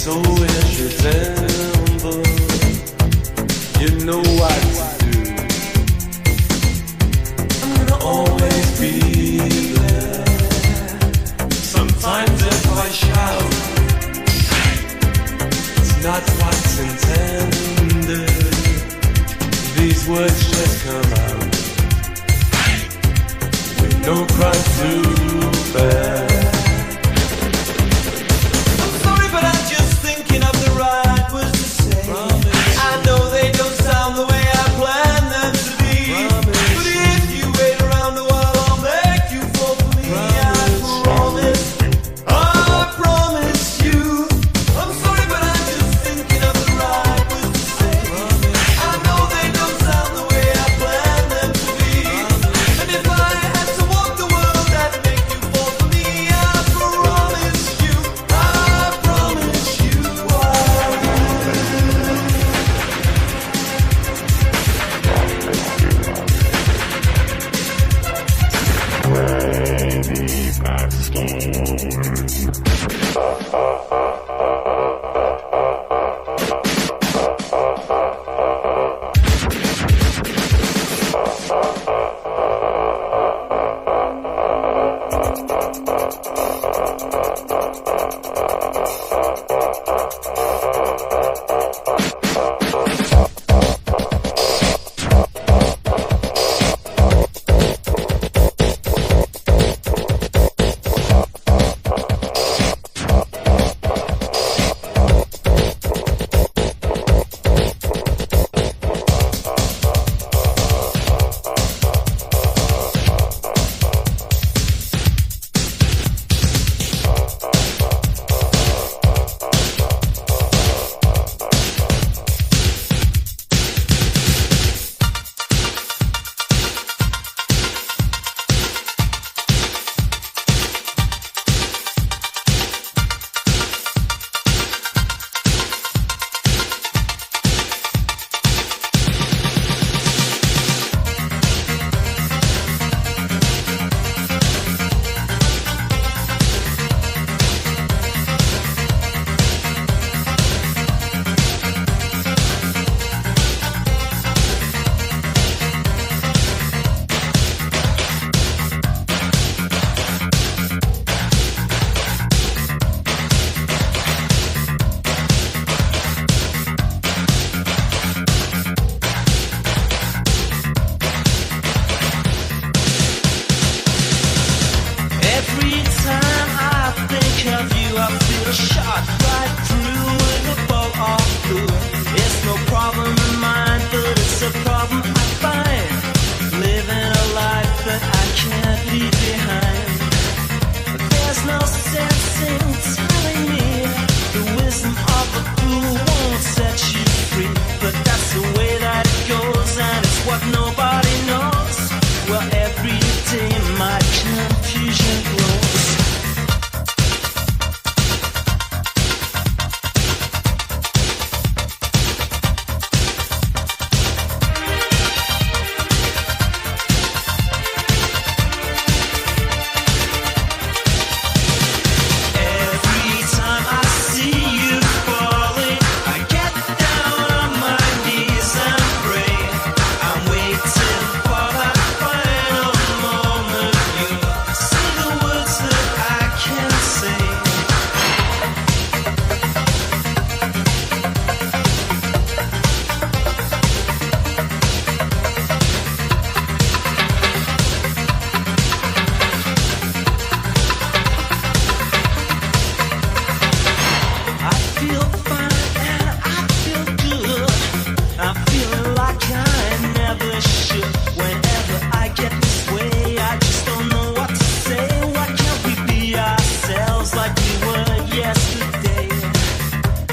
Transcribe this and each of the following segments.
So if you tremble, you know what to do. I'm gonna always be there. Sometimes if I shout, it's not what's intended. These words just come out with no cry to bear.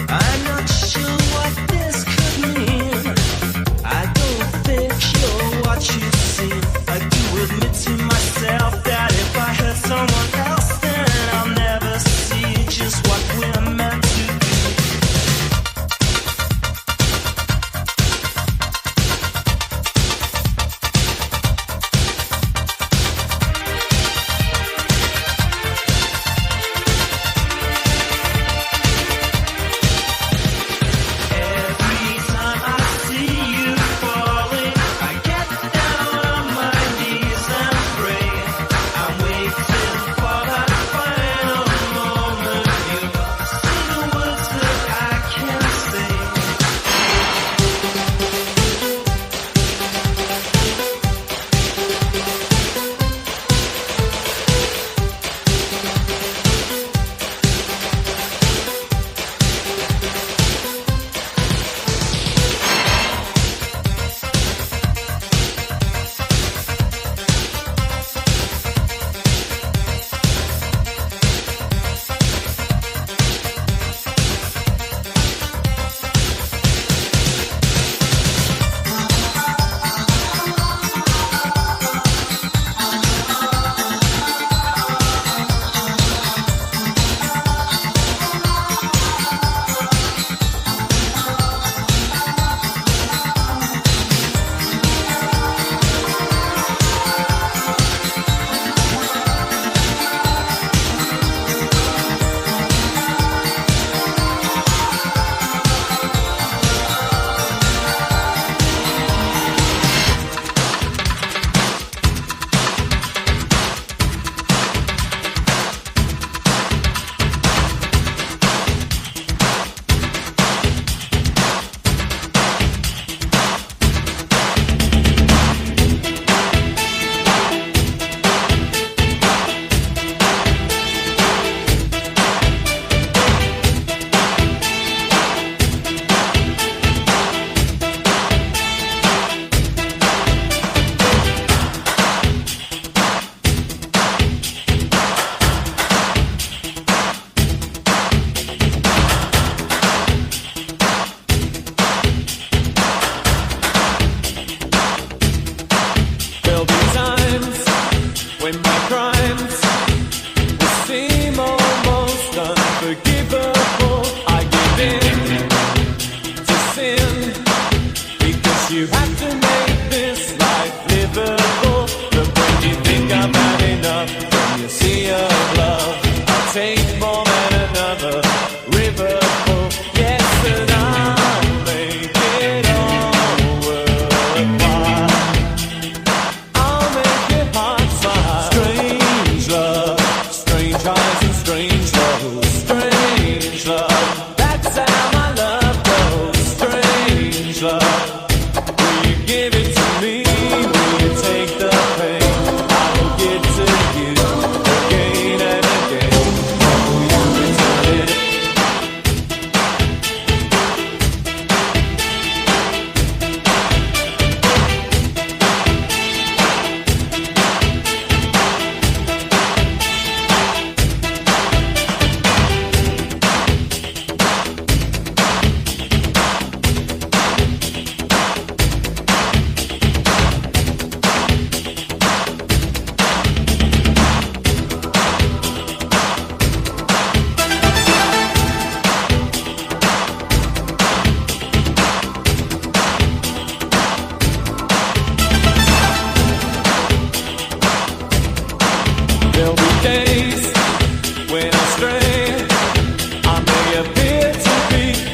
I'm not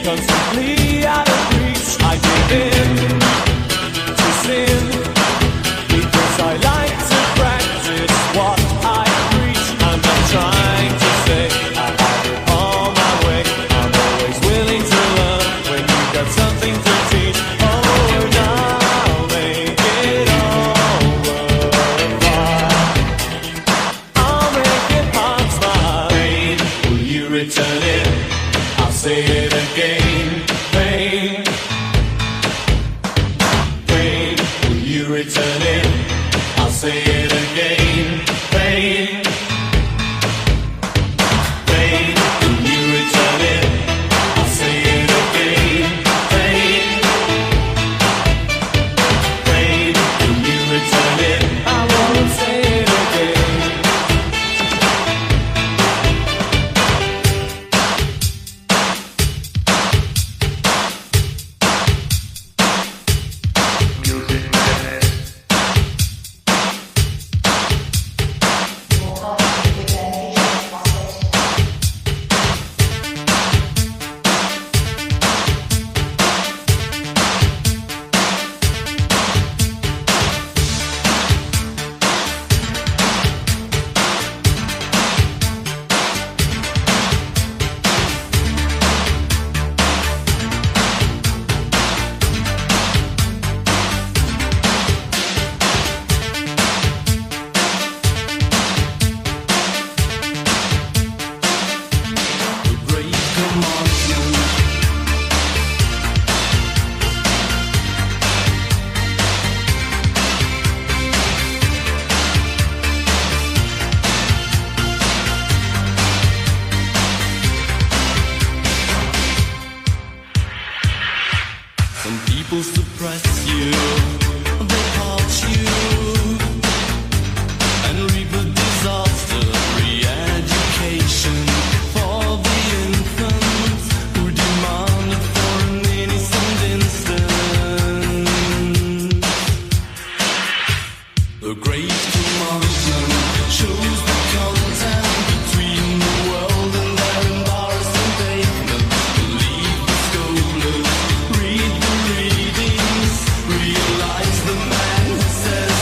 constantly out of reach. I give in to sin because I like to practice what I preach. I'm not trying to say I have it all my way. I'm always willing to learn when you've got something to teach. Oh, now make it all worthwhile. I'll make it past my pain. Will you return it? I'll say it again. Pain, pain. Will you return it? I'll say it again. Pain, pain. Will you return it? I'll say it again. Pain, pain. Will you return it? I won't say it again. Some people suppress you, they haunt you, and reap a disaster. Re-education for the infants who demand it for an innocent instant. The great commotion shows the contact between the world and their embarrassing pavement. Believe the scholars, read the readings, realize the man who says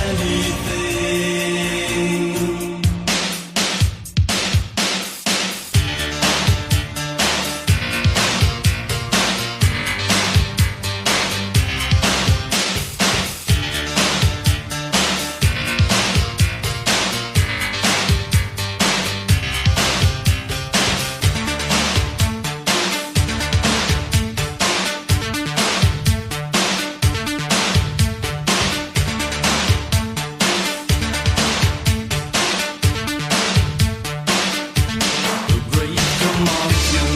anything. The great commotion.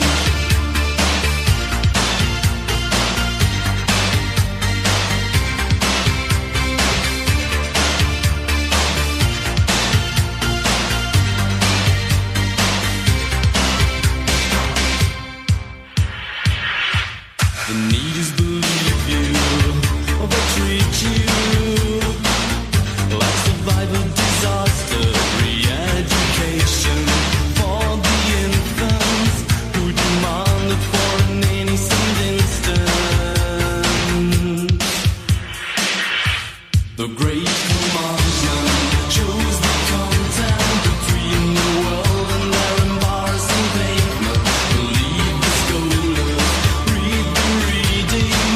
The need is believe you, or they treat you like survival disaster. Re-education for the infants who demand it for an innocent instant. The great commotion shows the contact between the world and their embarrassing pavement. Believe the scholars, read the readings,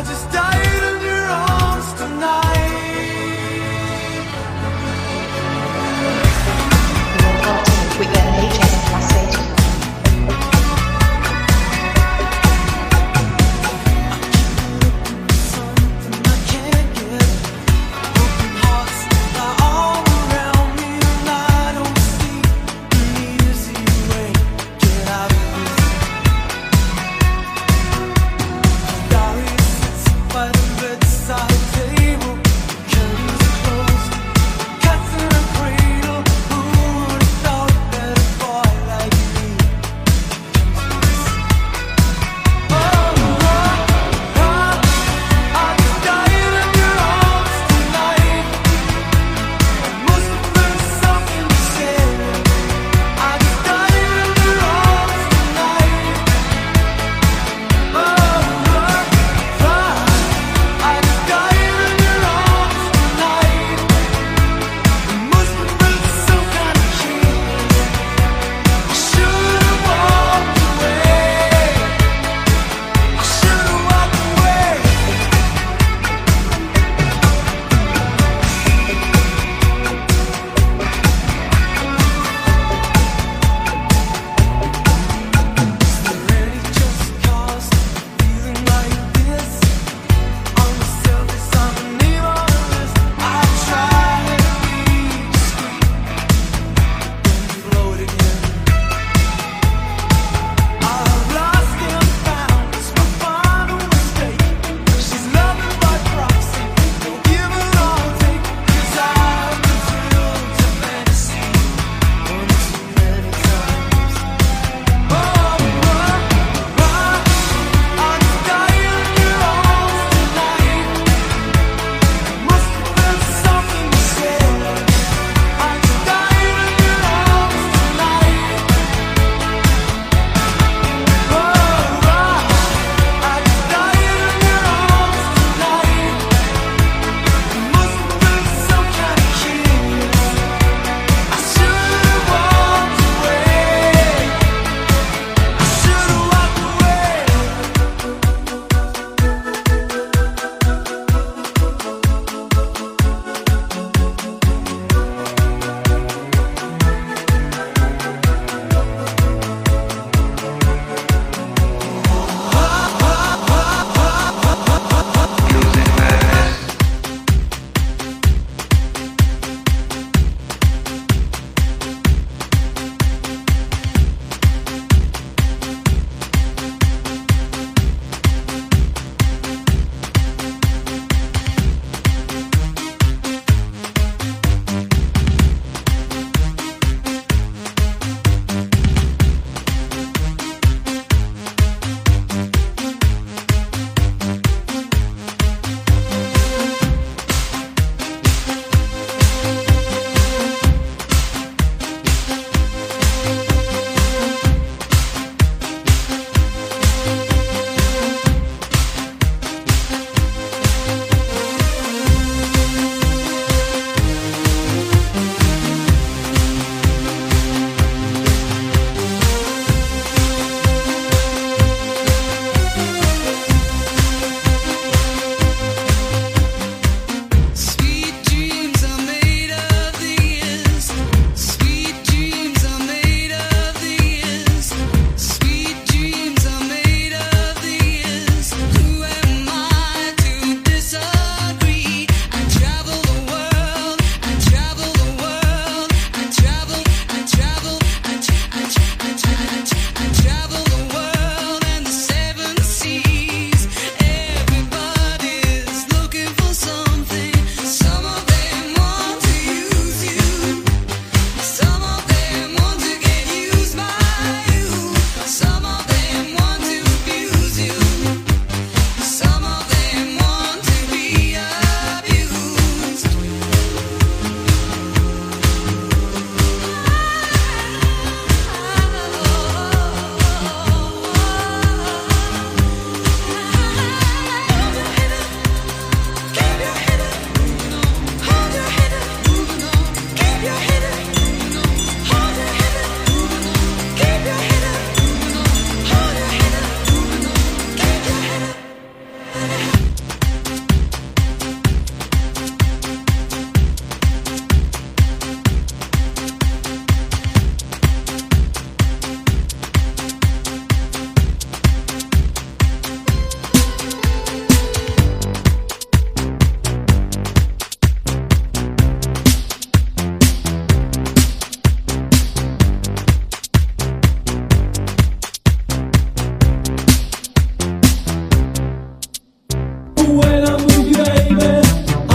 just died in your arms tonight. You're connecting with the NHS message.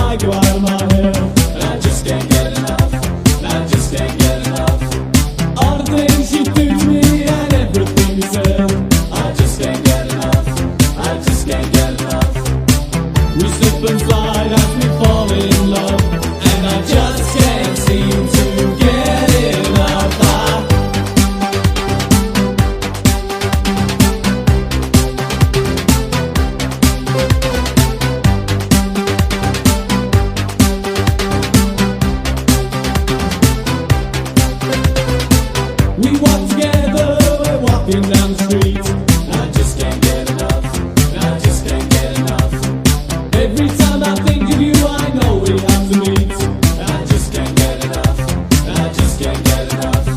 like you out of my head. And I just can't get enough. And I just can't get enough. All the things you do to me and everything you said. I just can't get enough. I just can't get enough. We slip and slide as we fall in love, and I just can't seem to get enough. We walk together, we're walking down the street. I just can't get enough. I just can't get enough. Every time I think of you, I know we have to meet. I just can't get enough. I just can't get enough.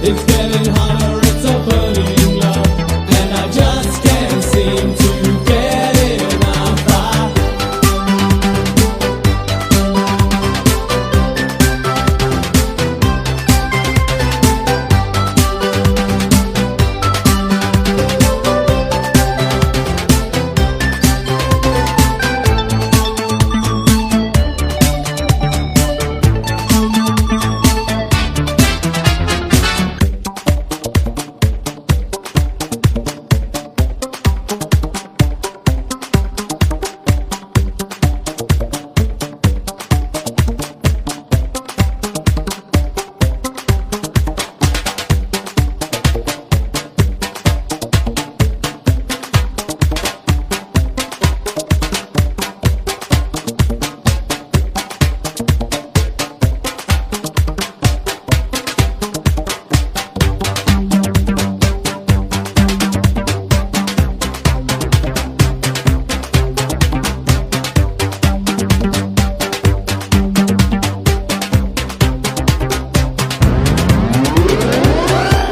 It's getting hotter, it's a burning love, and I just can't seem to get enough.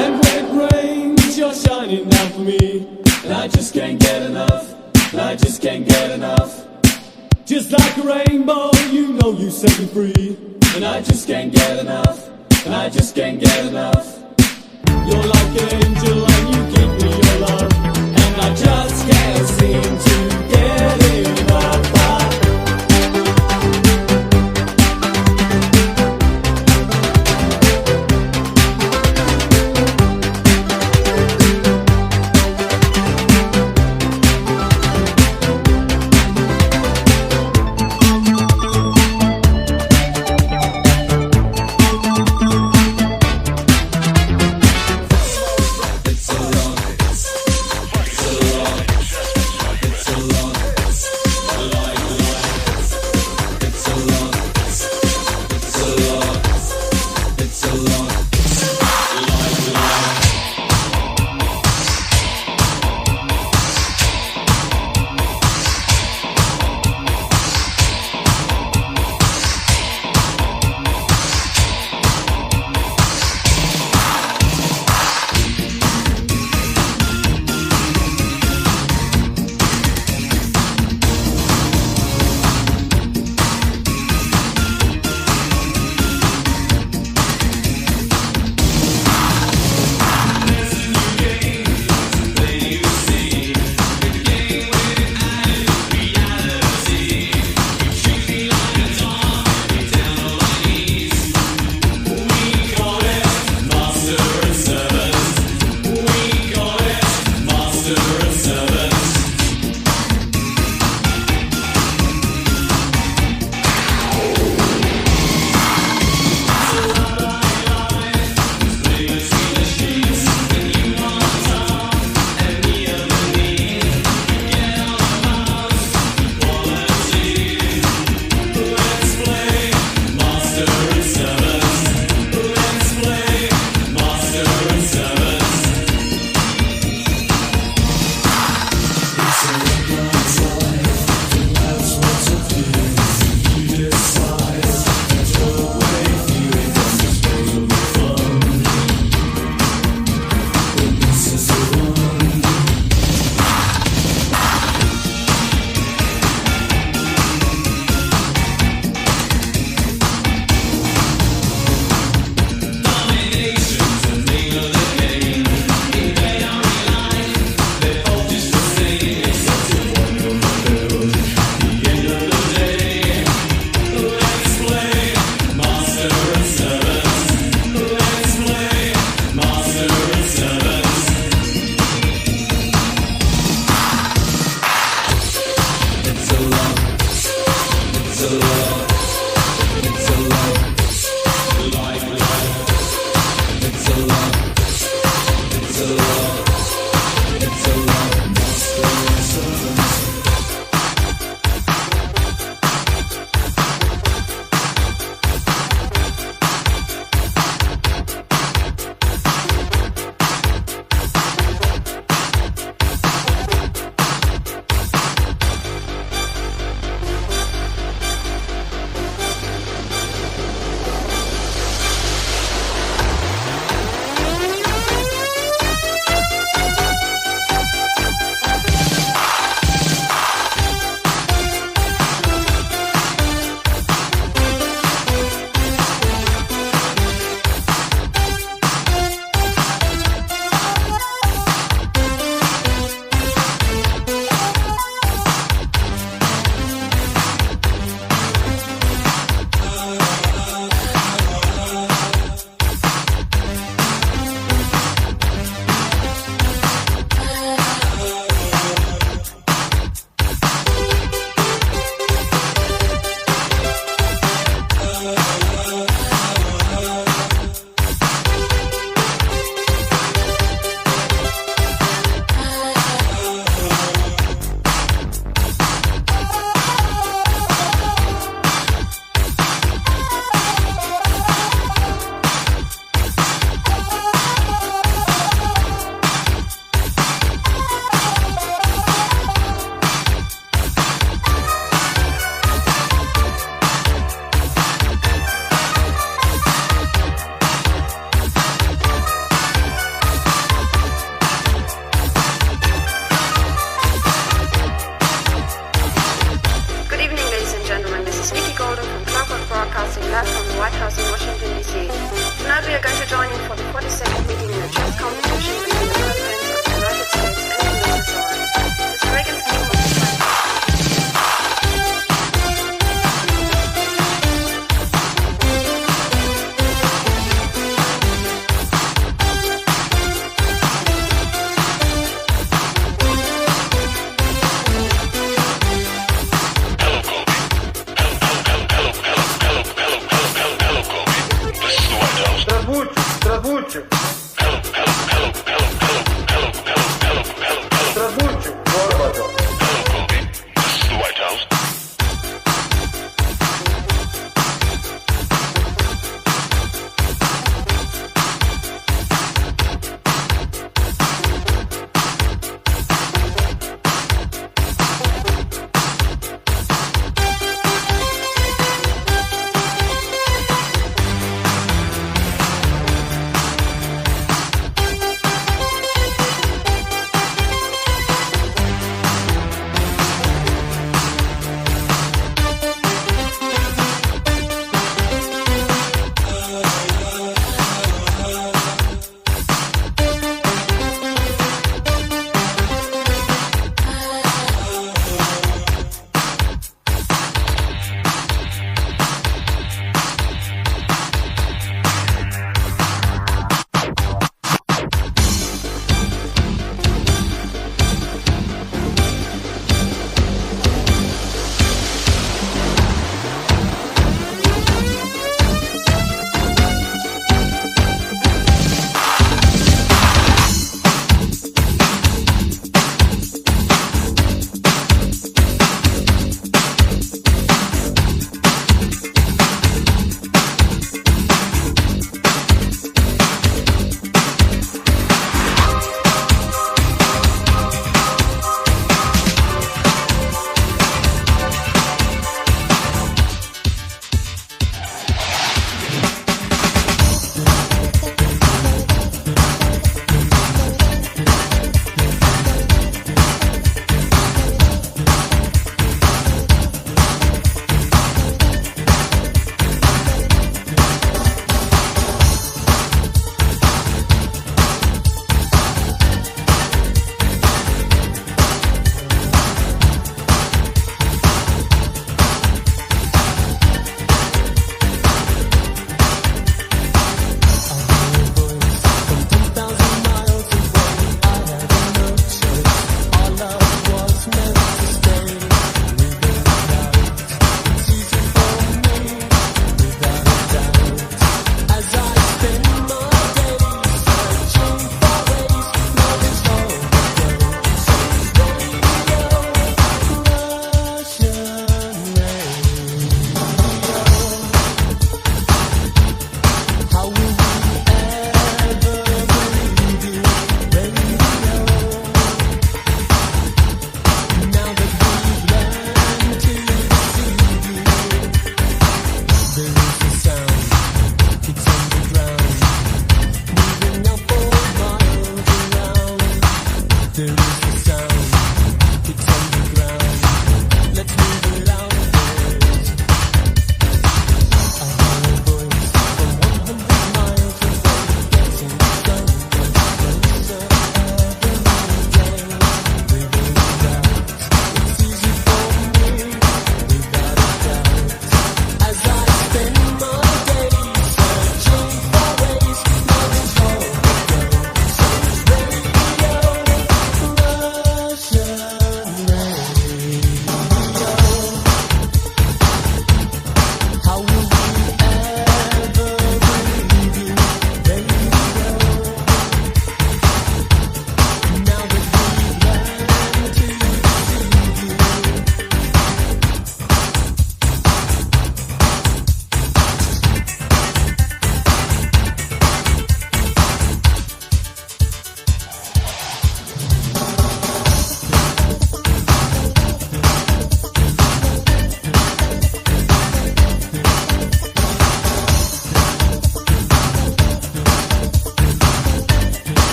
And when it rains, you're shining down for me, and I just can't get enough. And I just can't get enough. Just like a rainbow, you know you set me free, and I just can't get enough. And I just can't get enough. You're like an angel and you give me your love, and I just can't seem to get enough.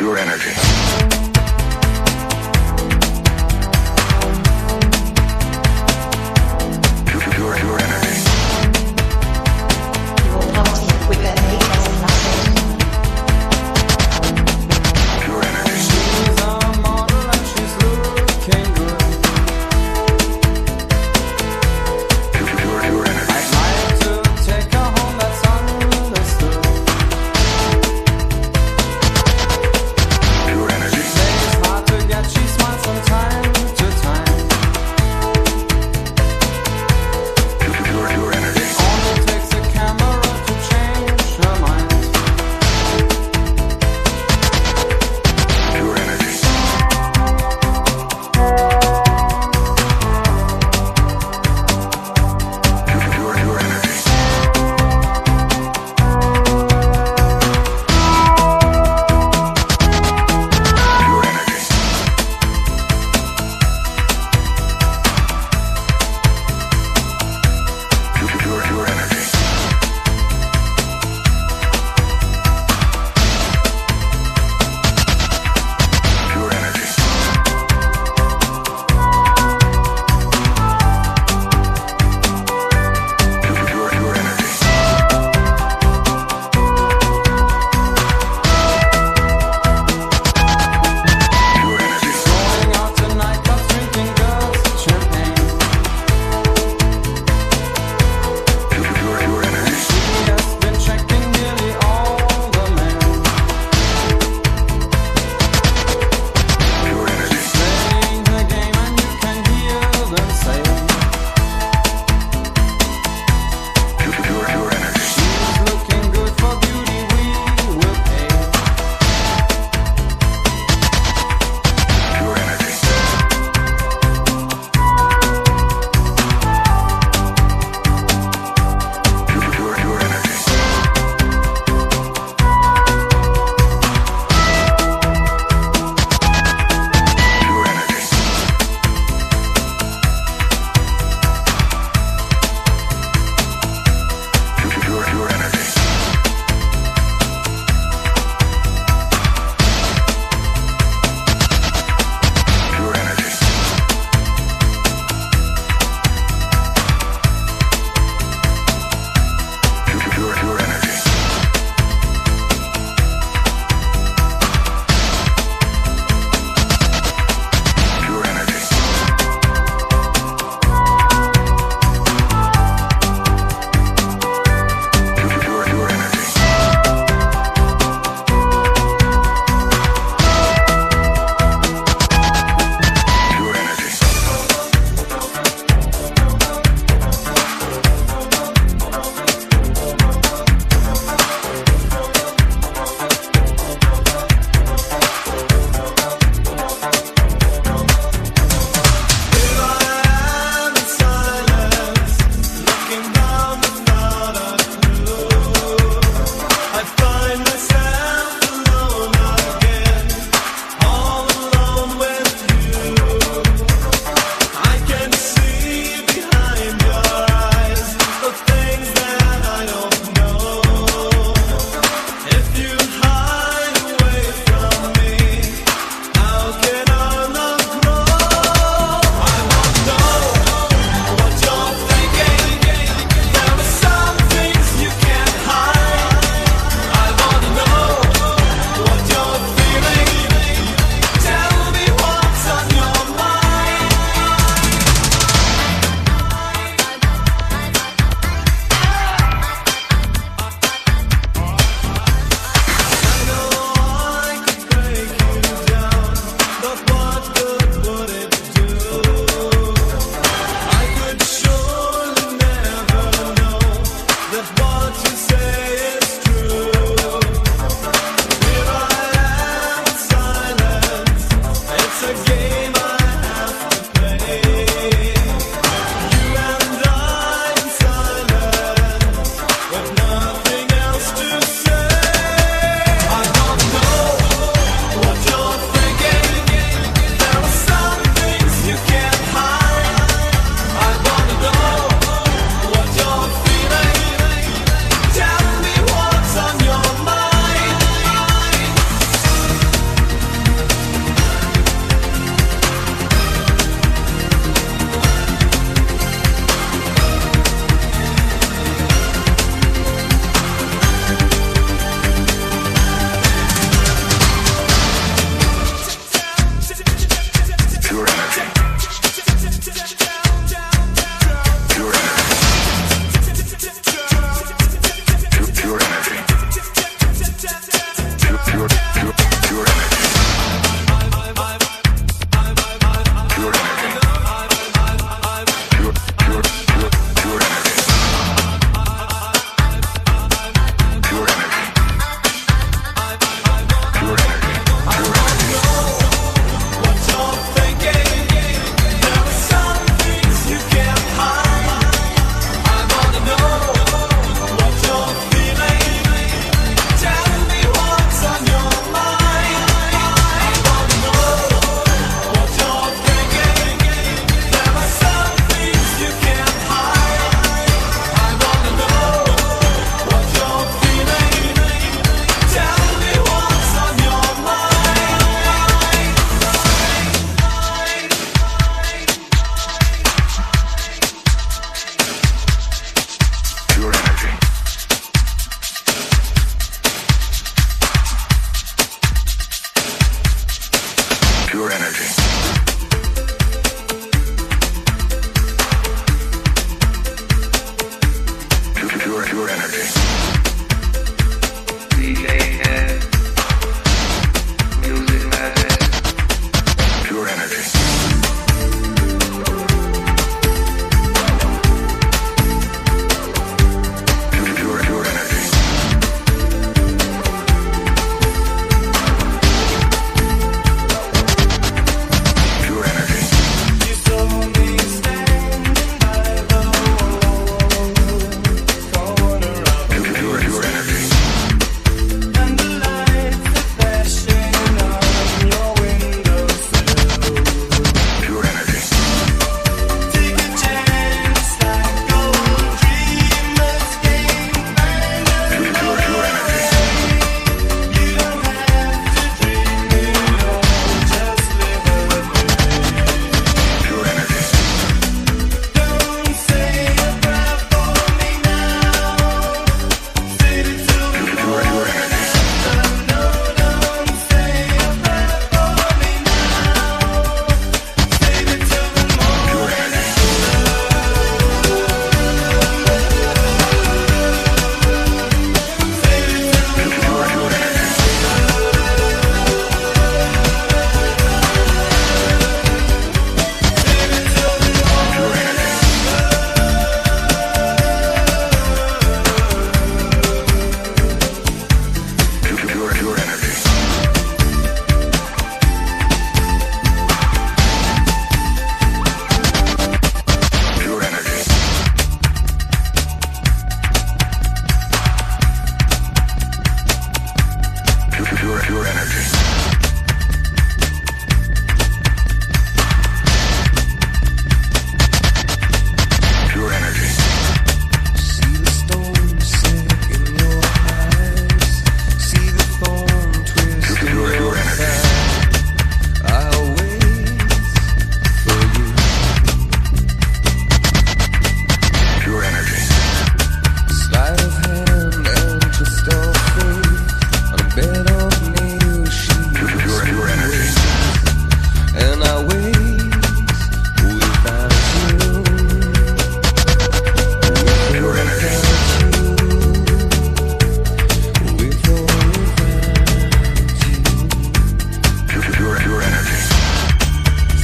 pure energy. Pure energy. You will party with the natures of my state. Pure energy. She's a model and she's looking good. Pure energy. I'd like to take her home, that's understood. Pure Pure energy. Pure energy. DJ music magic. Pure energy. Pure energy. Pure energy. You saw me standing by the corner of Pure energy. and the lights are flashing on your windowsill. Pure energy. Take a chance like old dreamers came and Pure energy. you don't have to dream it all, just live a day. Pure energy. Don't say a prayer for me now. Save it till the Pure energy. no, don't say a prayer for me now. Save it till the Pure energy. Pure energy. Pure energy. Pure energy. Pure energy. Pure energy. Pure energy. See the storm sink in your eyes. See the thorn twist in Pure your energy. side. I'll wait for you. Pure energy. Sleight of hand and twist of fate. On a bed of nail sheets. Pure energy. And I wait without you. Pure energy. With or without you. Pure energy.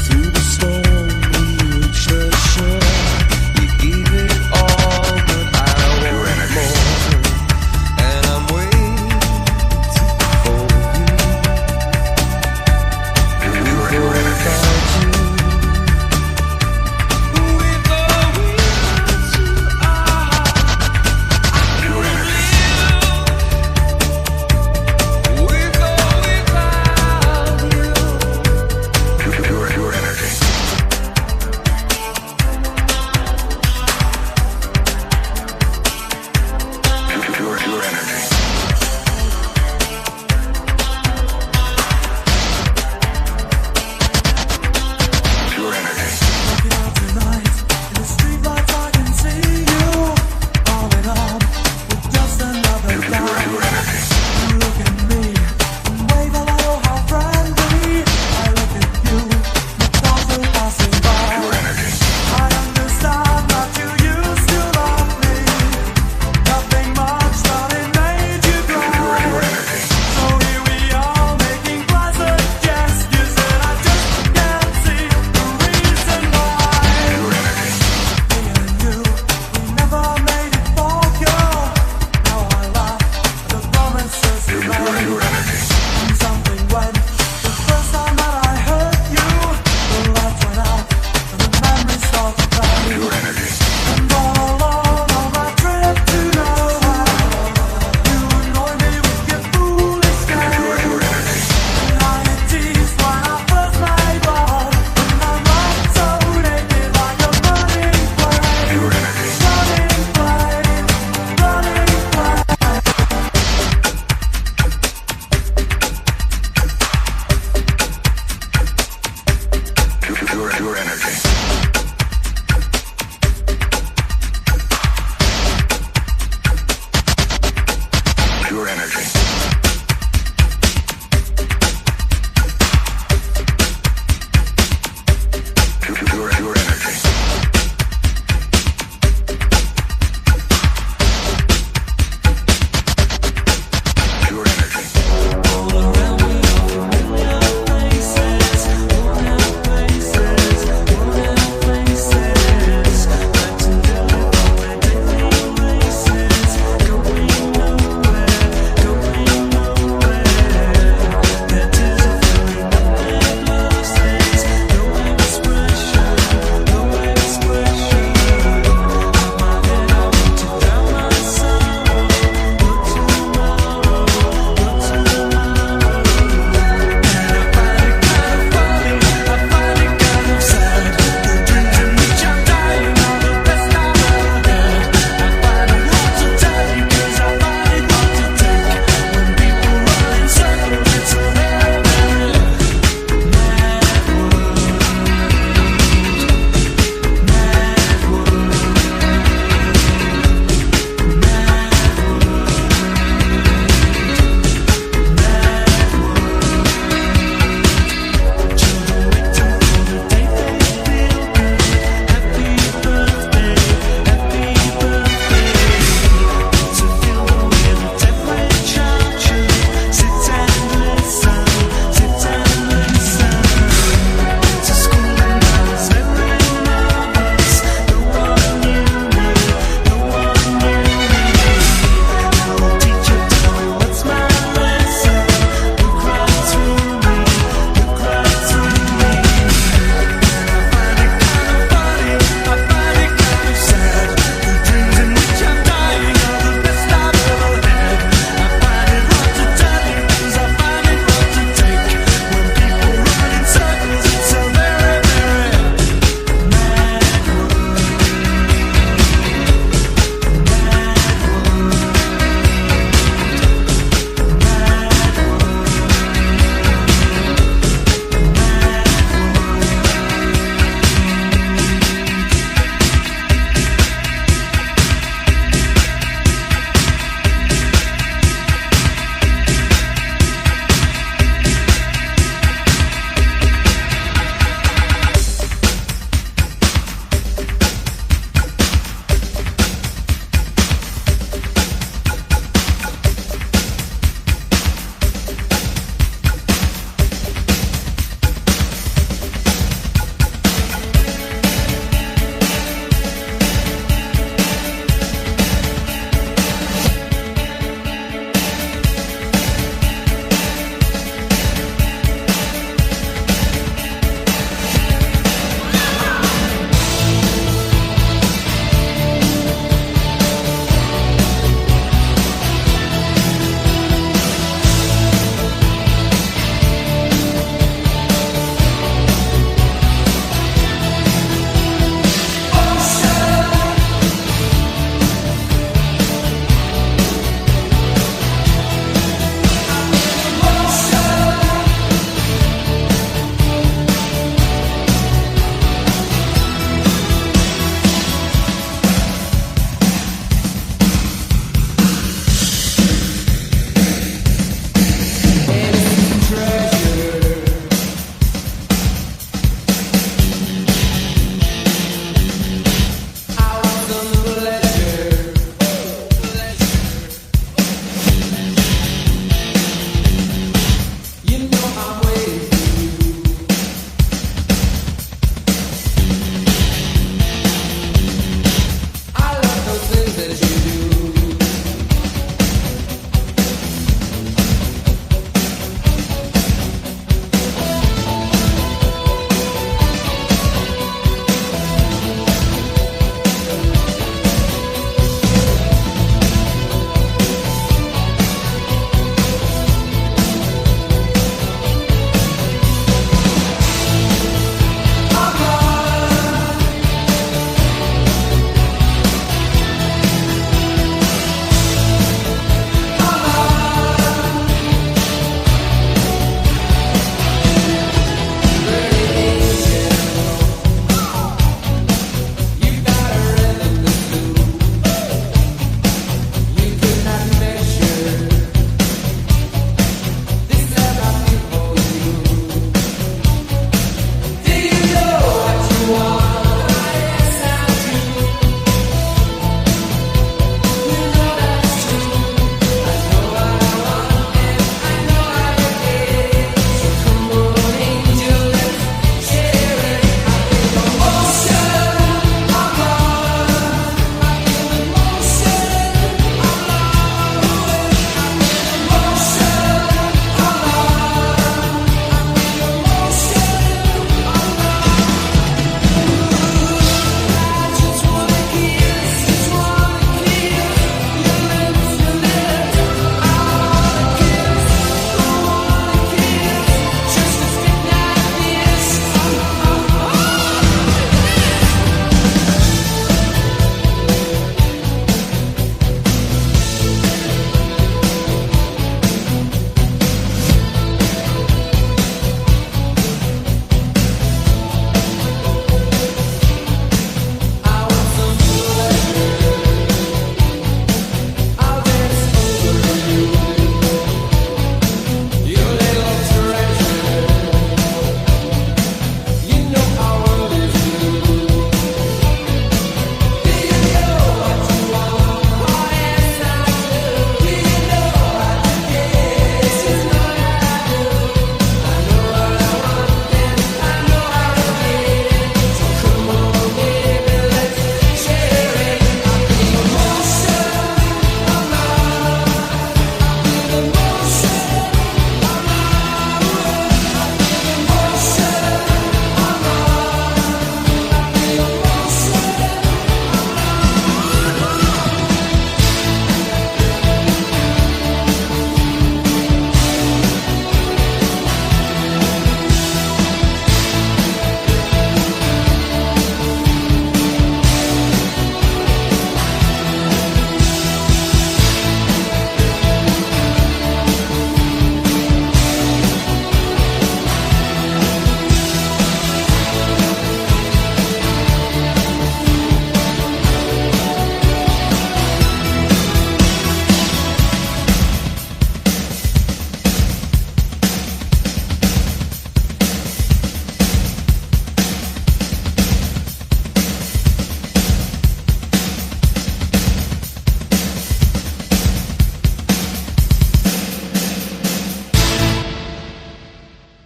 Through the storm we reached the shore. You gave it all, but I Pure want energy. more. And I'm waiting for you. Pure energy. Without you. With or without you, Pure energy. with or without you. Pure energy. Pure energy. Pure energy. Walking out tonight in the streetlights, I can see you falling on with just another guy. Pure energy. You look at me and wave hello, how friendly. I look at you, the thoughts are passing by. Pure energy. I understand that you used to love me. Nothing much, but it made you cry. Pure energy. So here we are making pleasant gestures, and I just can't see the reason why. Pure energy. Me and you, we never made it for girl. Now I laugh at the promises we made. Pure energy. And something went the first time that I heard you. The lights went out and the memories start to fade. Pure energy. And all alone on my trip to nowhere, you annoy me with your foolish games. Pure energy. And how you tease when I first made love. And I'm right so naked like a burning flame. Pure energy. Running flame, running flame. Pure energy. Pure energy.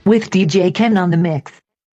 with DJ Ken on the mix.